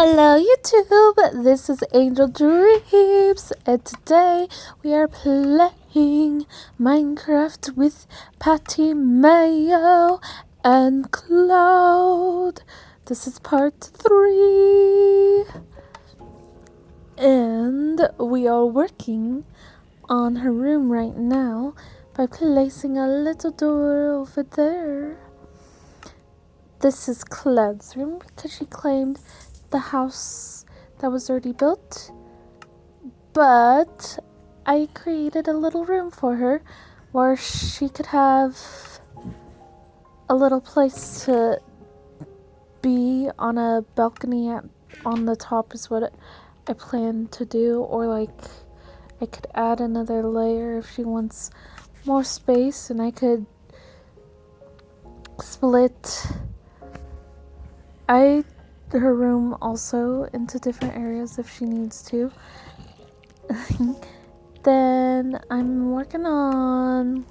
Hello YouTube, this is Angel Dreams, and today we are playing Minecraft with Patty, Mayo, and Cloud. This is part 3, and we are working on her room right now by placing a little door over there. This is Cloud's room because she claimed the house that was already built, but I created a little room for her where she could have a little place to be on a balcony on the top is what I plan to do, or like I could add another layer if she wants more space, and I could split her room also into different areas if she needs to. Then I'm working on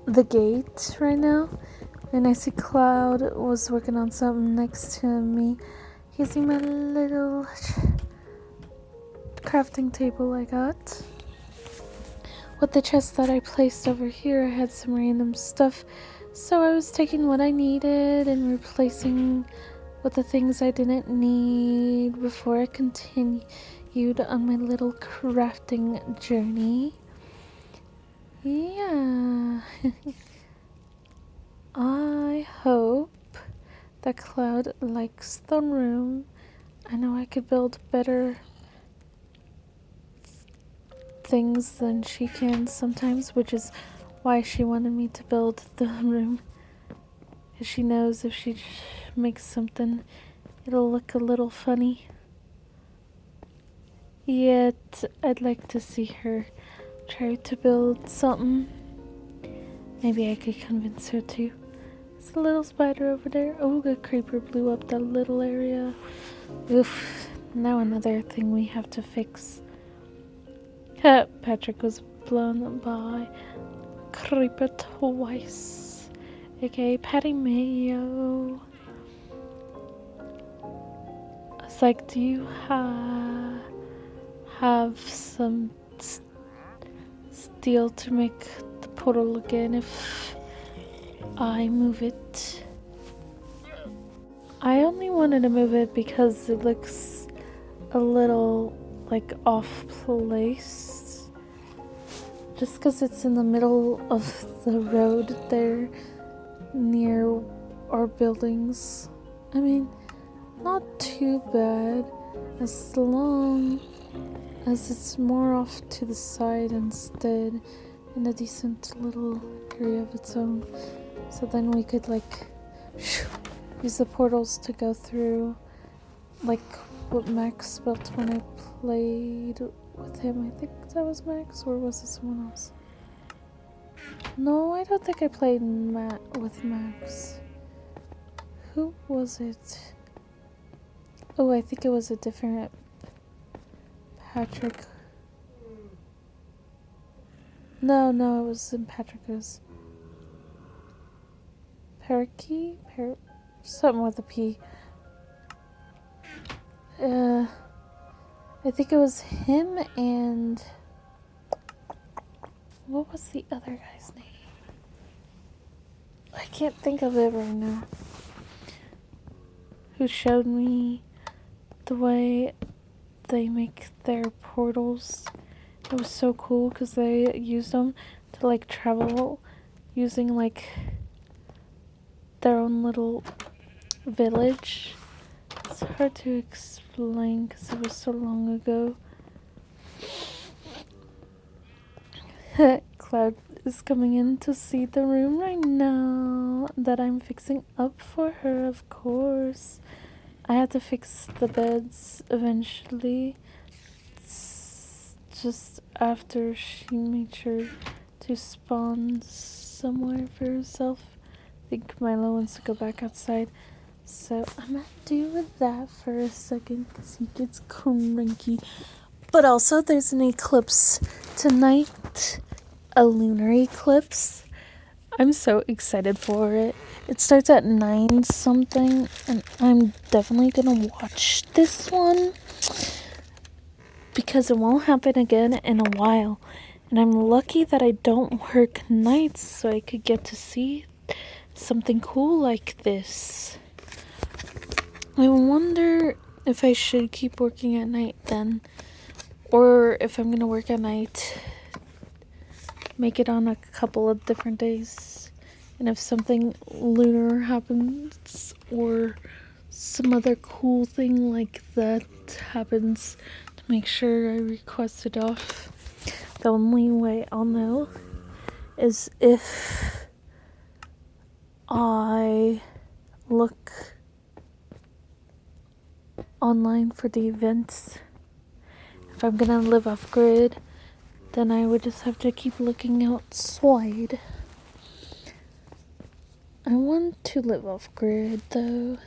the gate right now, and I see Cloud was working on something next to me using my little crafting table I got. With the chest that I placed over here, I had some random stuff, so I was taking what I needed and replacing with the things I didn't need before I continued on my little crafting journey. Yeah. I hope that Cloud likes the room. I know I could build better things than she can sometimes, which is why she wanted me to build the room. Because she knows if she makes something, it'll look a little funny. Yet, I'd like to see her try to build something. Maybe I could convince her to. There's a little spider over there. Oh, the creeper blew up that little area. Oof. Now another thing we have to fix. Patrick was blown by creeper twice. AKA Patty Mayo. I was like, do you have some steel to make the portal again if I move it? I only wanted to move it because it looks a little like off place. Just because it's in the middle of the road there near our buildings. I mean, not too bad as long as it's more off to the side instead, in a decent little area of its own. So then we could like use the portals to go through, like what Max built when I played with him. I think that was Max, or was it someone else? No, I don't think I played with Max. Who was it? Oh, I think it was a different Patrick. No, it wasn't Patrick. It was Parakeet? Something with a P. I think it was him and... what was the other guy's name? I can't think of it right now. Who showed me the way they make their portals. It was so cool because they used them to like travel using like their own little village. It's hard to explain because it was so long ago. Cloud is coming in to see the room right now that I'm fixing up for her, of course. I had to fix the beds eventually, just after she made sure to spawn somewhere for herself. I think Milo wants to go back outside, so I'm gonna do with that for a second because he gets cranky. But also there's an eclipse tonight, a lunar eclipse. I'm so excited for it. It starts at 9 something, and I'm definitely gonna watch this one because it won't happen again in a while. And I'm lucky that I don't work nights, so I could get to see something cool like this. I wonder if I should keep working at night then, or if I'm gonna work at night, make it on a couple of different days. And if something lunar happens or some other cool thing like that happens, to make sure I request it off. The only way I'll know is if I look online for the events. If I'm gonna live off grid, then I would just have to keep looking outside. I want to live off grid though.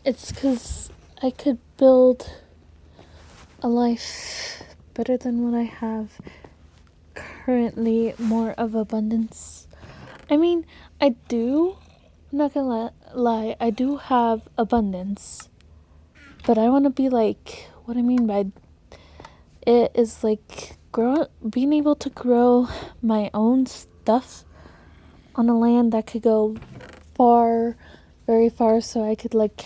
It's because I could build a life better than what I have currently, more of abundance. I mean, I do, I'm not gonna lie, I do have abundance, but I want to be like, what I mean by it is like being able to grow my own stuff on a land that could go far, very far, so I could like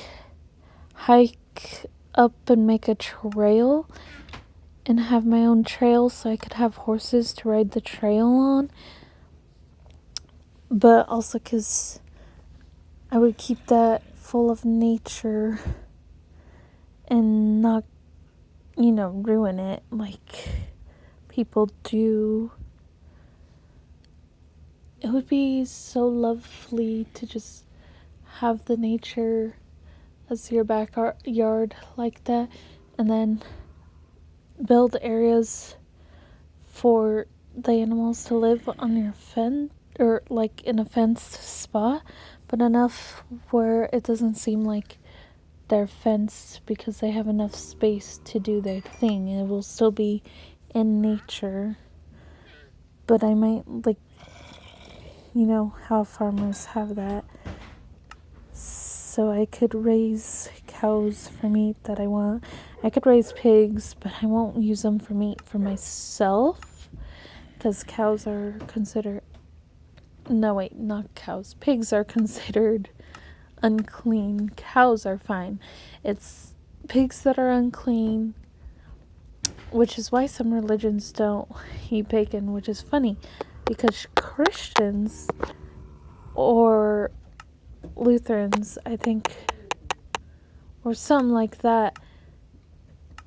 hike up and make a trail and have my own trail so I could have horses to ride the trail on. But also because I would keep that full of nature and not, ruin it like people do. It would be so lovely to just have the nature as your backyard like that, and then build areas for the animals to live on your fence, or like in a fenced spot, but enough where it doesn't seem like they're fenced because they have enough space to do their thing. It will still be in nature, but I might like, how farmers have that, so I could raise cows for meat that I want. I could raise pigs, but I won't use them for meat for myself, because cows are considered, no wait, not cows, pigs are considered unclean. Cows are fine. It's pigs that are unclean, which is why some religions don't eat bacon, which is funny, because Christians or Lutherans, I think, or something like that,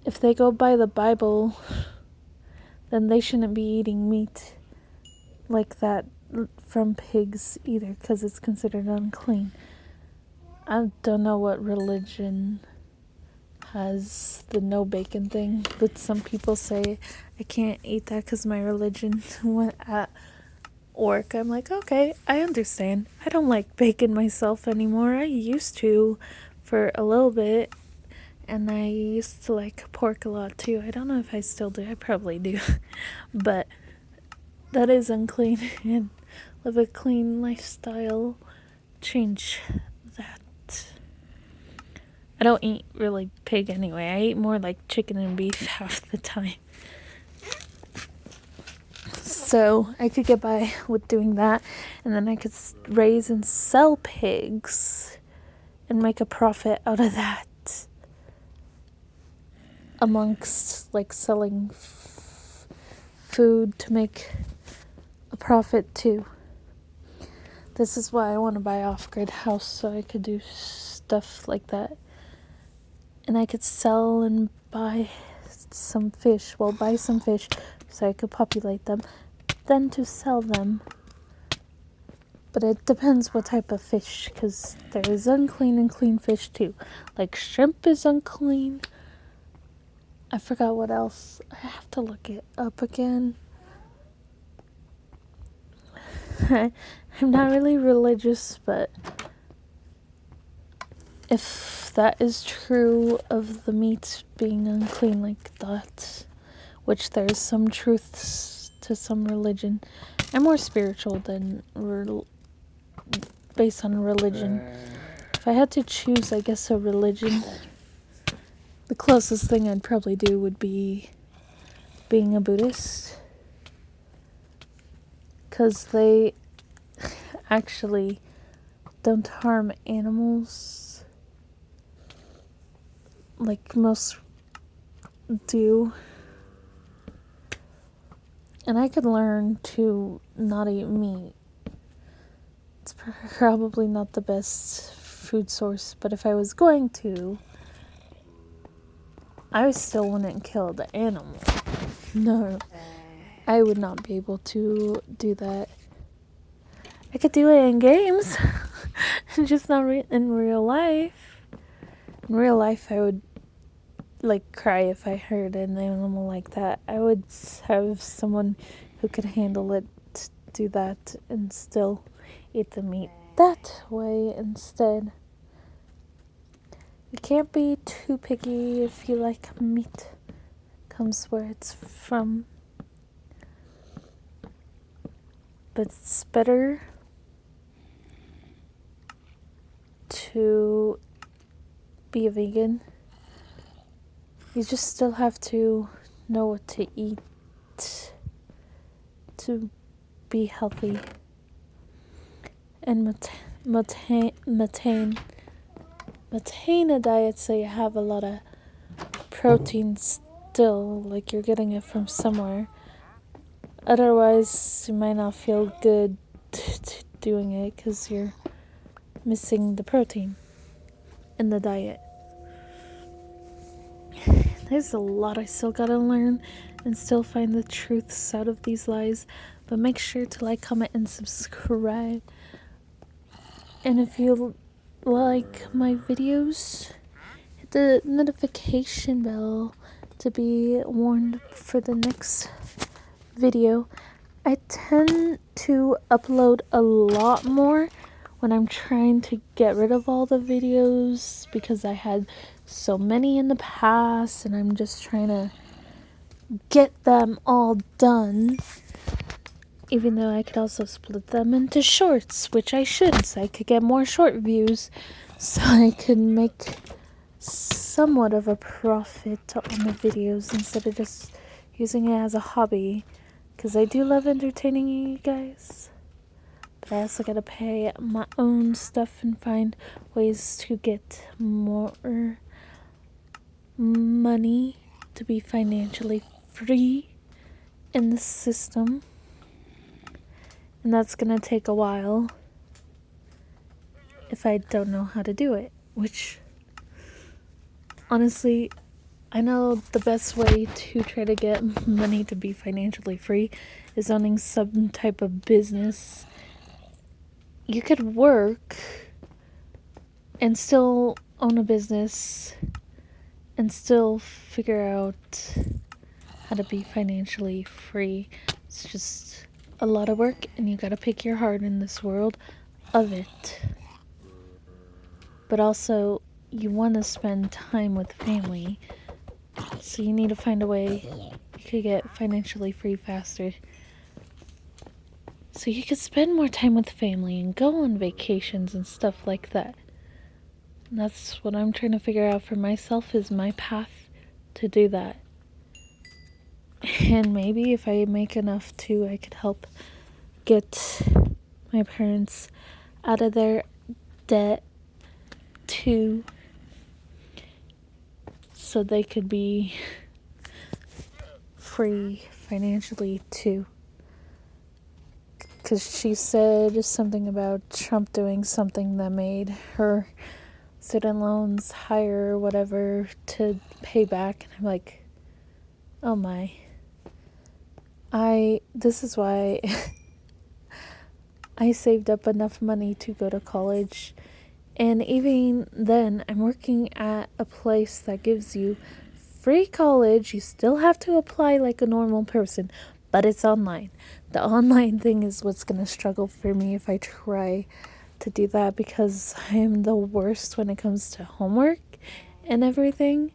if they go by the Bible, then they shouldn't be eating meat like that from pigs either, because it's considered unclean. I don't know what religion has the no bacon thing, but some people say I can't eat that because my religion went at work. I'm like, okay, I understand. I don't like bacon myself anymore. I used to for a little bit, and I used to like pork a lot too. I don't know if I still do. I probably do. But that is unclean, and live a clean lifestyle. Change that. I don't eat really pig anyway. I eat more like chicken and beef half the time. So I could get by with doing that, and then I could raise and sell pigs and make a profit out of that, amongst like selling food to make a profit too. This is why I want to buy off-grid house, so I could do stuff like that. And I could sell and buy some fish. Well, buy some fish so I could populate them, then to sell them. But it depends what type of fish, because there is unclean and clean fish too. Like shrimp is unclean. I forgot what else. I have to look it up again. I'm not really religious, but if that is true of the meat being unclean like that, which there's some truths to some religion, I'm more spiritual than based on religion. If I had to choose, I guess, a religion, the closest thing I'd probably do would be being a Buddhist. Because they actually don't harm animals like most do. And I could learn to not eat meat. It's probably not the best food source, but if I was going to, I still wouldn't kill the animal. No, I would not be able to do that. I could do it in games, just not in real life. In real life, I would cry if I heard an animal like that. I would have someone who could handle it do that and still eat the meat that way instead. You can't be too picky if you like meat. Comes where it's from. But it's better to be a vegan. You just still have to know what to eat to be healthy and maintain a diet so you have a lot of protein still, like you're getting it from somewhere. Otherwise, you might not feel good doing it because you're missing the protein in the diet. There's a lot I still gotta learn and still find the truths out of these lies, but make sure to like, comment, and subscribe. And if you like my videos, hit the notification bell to be warned for the next video. I tend to upload a lot more when I'm trying to get rid of all the videos because I had so many in the past and I'm just trying to get them all done. Even though I could also split them into shorts, which I should, so I could get more short views, so I could make somewhat of a profit on the videos instead of just using it as a hobby. Because I do love entertaining you guys. But I also gotta pay my own stuff and find ways to get more money to be financially free in the system. And that's gonna take a while if I don't know how to do it. Which, honestly, I know the best way to try to get money to be financially free is owning some type of business. You could work and still own a business and still figure out how to be financially free. It's just a lot of work and you gotta pick your heart in this world of it. But also, you want to spend time with family, so you need to find a way you could get financially free faster. So you could spend more time with family and go on vacations and stuff like that. And that's what I'm trying to figure out for myself is my path to do that. And maybe if I make enough too, I could help get my parents out of their debt too, so they could be free financially too. Because she said something about Trump doing something that made her student loans higher or whatever to pay back. And I'm like, oh my. This is why I saved up enough money to go to college. And even then, I'm working at a place that gives you free college. You still have to apply like a normal person, but it's online. The online thing is what's going to struggle for me if I try to do that, because I am the worst when it comes to homework and everything.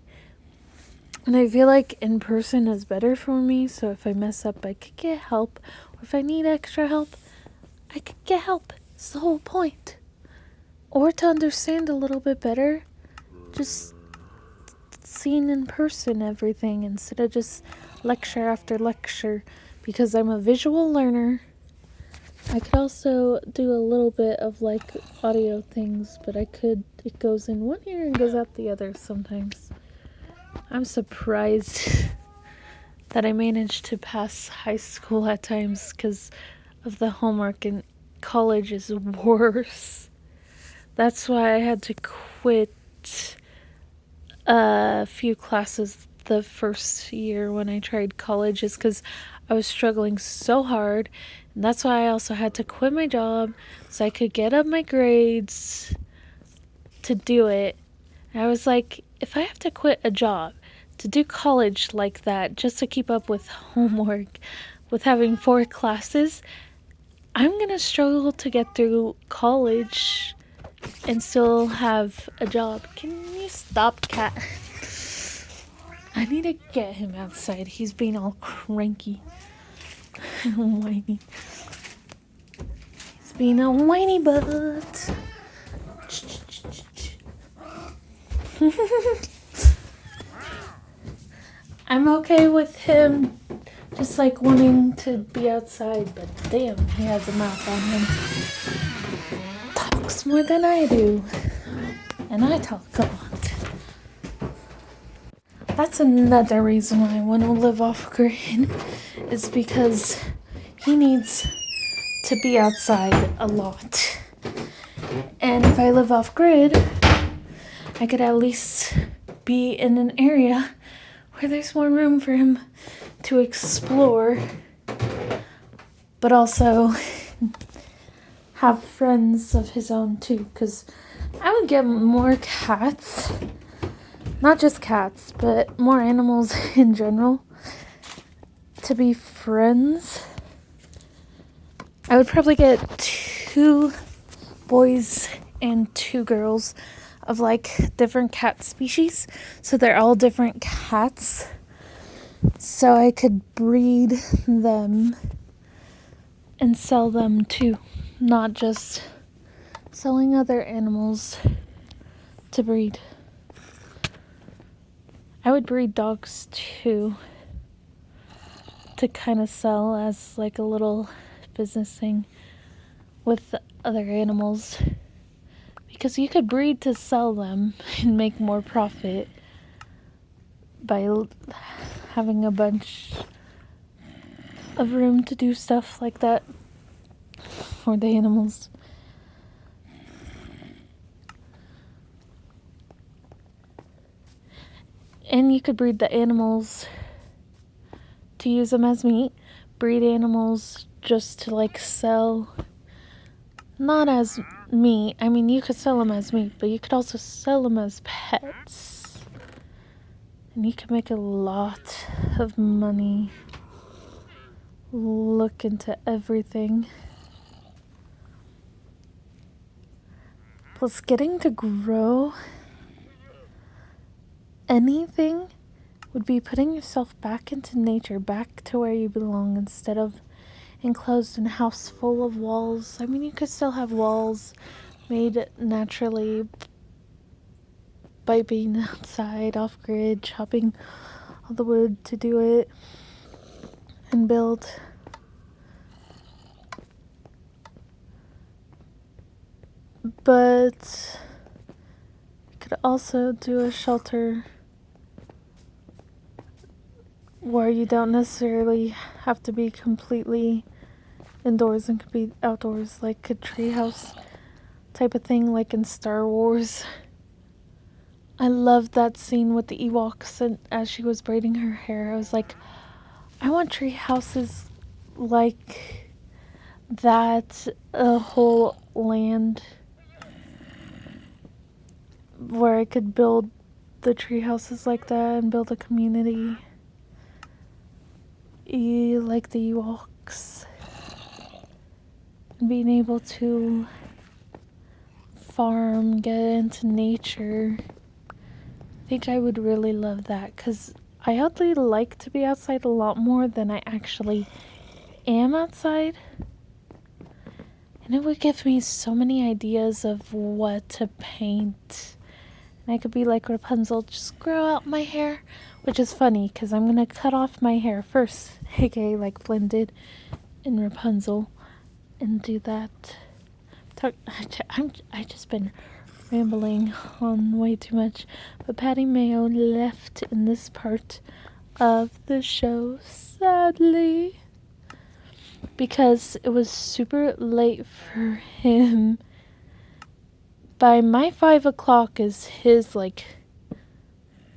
And I feel like in person is better for me, so if I mess up, I could get help, If I need extra help, I could get help. It's the whole point. Or to understand a little bit better, just seeing in person everything instead of just lecture after lecture, because I'm a visual learner. I could also do a little bit of like audio things, but it goes in one ear and goes out the other sometimes. I'm surprised that I managed to pass high school at times because of the homework, and college is worse. That's why I had to quit a few classes the first year when I tried college, is because I was struggling so hard. And that's why I also had to quit my job so I could get up my grades to do it. And I was like, if I have to quit a job to do college like that just to keep up with homework, with having 4 classes, I'm going to struggle to get through college and still have a job. Can you stop, cat? I need to get him outside. He's being all cranky and whiny. He's being a whiny butt. I'm okay with him just like wanting to be outside, but damn, he has a mouth on him. Talks more than I do. And I talk a lot. That's another reason why I want to live off grid, is because he needs to be outside a lot. And if I live off grid, I could at least be in an area where there's more room for him to explore, but also have friends of his own too, because I would get more cats. Not just cats, but more animals in general to be friends. I would probably get 2 boys and 2 girls of like different cat species. So they're all different cats. So I could breed them and sell them too. Not just selling other animals to breed. I would breed dogs too, to kind of sell as like a little business thing with other animals, because you could breed to sell them and make more profit by having a bunch of room to do stuff like that for the animals. And you could breed the animals to use them as meat, breed animals just to like sell, not as meat. I mean, you could sell them as meat, but you could also sell them as pets. And you could make a lot of money. Look into everything. Plus, getting to grow anything would be putting yourself back into nature, back to where you belong, instead of enclosed in a house full of walls. I mean, you could still have walls made naturally by being outside, off grid, chopping all the wood to do it and build. But you could also do a shelter where you don't necessarily have to be completely indoors and could be outdoors, like a treehouse type of thing, like in Star Wars. I loved that scene with the Ewoks, and as she was braiding her hair, I was like, I want tree houses like that, a whole land where I could build the tree houses like that and build a community like the Ewoks. And being able to farm, get into nature. I think I would really love that, because I oddly like to be outside a lot more than I actually am outside. And it would give me so many ideas of what to paint. And I could be like Rapunzel, just grow out my hair. Which is funny, because I'm going to cut off my hair first. aka like blended in Rapunzel. And do that. I just been rambling on way too much. But Patty Mayo left in this part of the show, sadly. Because it was super late for him. By my 5 o'clock is his, like,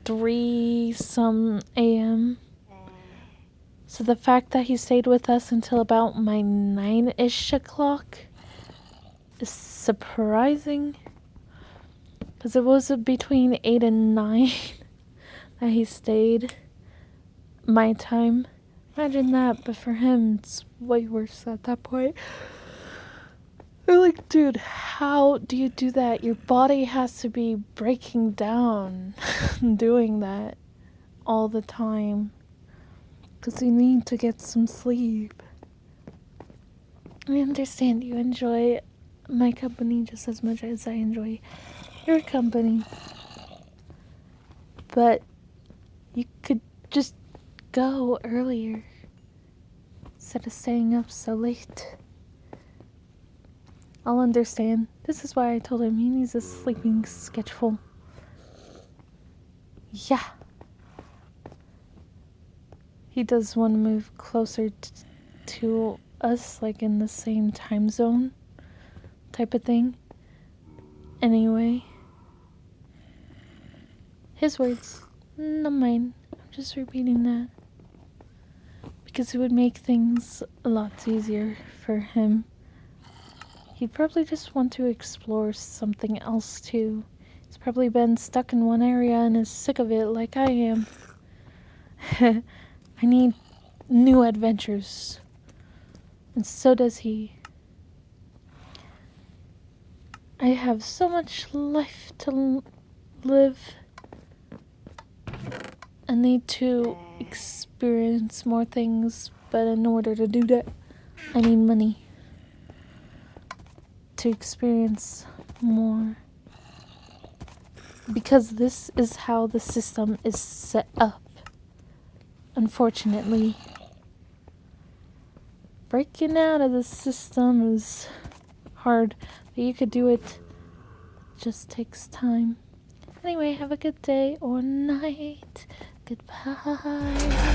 3-some a.m. So the fact that he stayed with us until about my 9-ish o'clock is surprising. Because it was between 8 and 9 that he stayed. My time. Imagine that, but for him, it's way worse at that point. They're like, dude, how do you do that? Your body has to be breaking down doing that all the time. Because you need to get some sleep. I understand you enjoy my company just as much as I enjoy your company. But you could just go earlier instead of staying up so late. I'll understand. This is why I told him he needs a sleeping schedule. Yeah. He does want to move closer to us, like in the same time zone type of thing. Anyway. His words, not mine. I'm just repeating that. Because it would make things a lot easier for him. He'd probably just want to explore something else too. He's probably been stuck in one area and is sick of it like I am. I need new adventures. And so does he. I have so much life to live. I need to experience more things, but in order to do that, I need money. To experience more. Because this is how the system is set up. Unfortunately. Breaking out of the system is hard, but you could do it. It just takes time. Anyway, have a good day or night. Goodbye.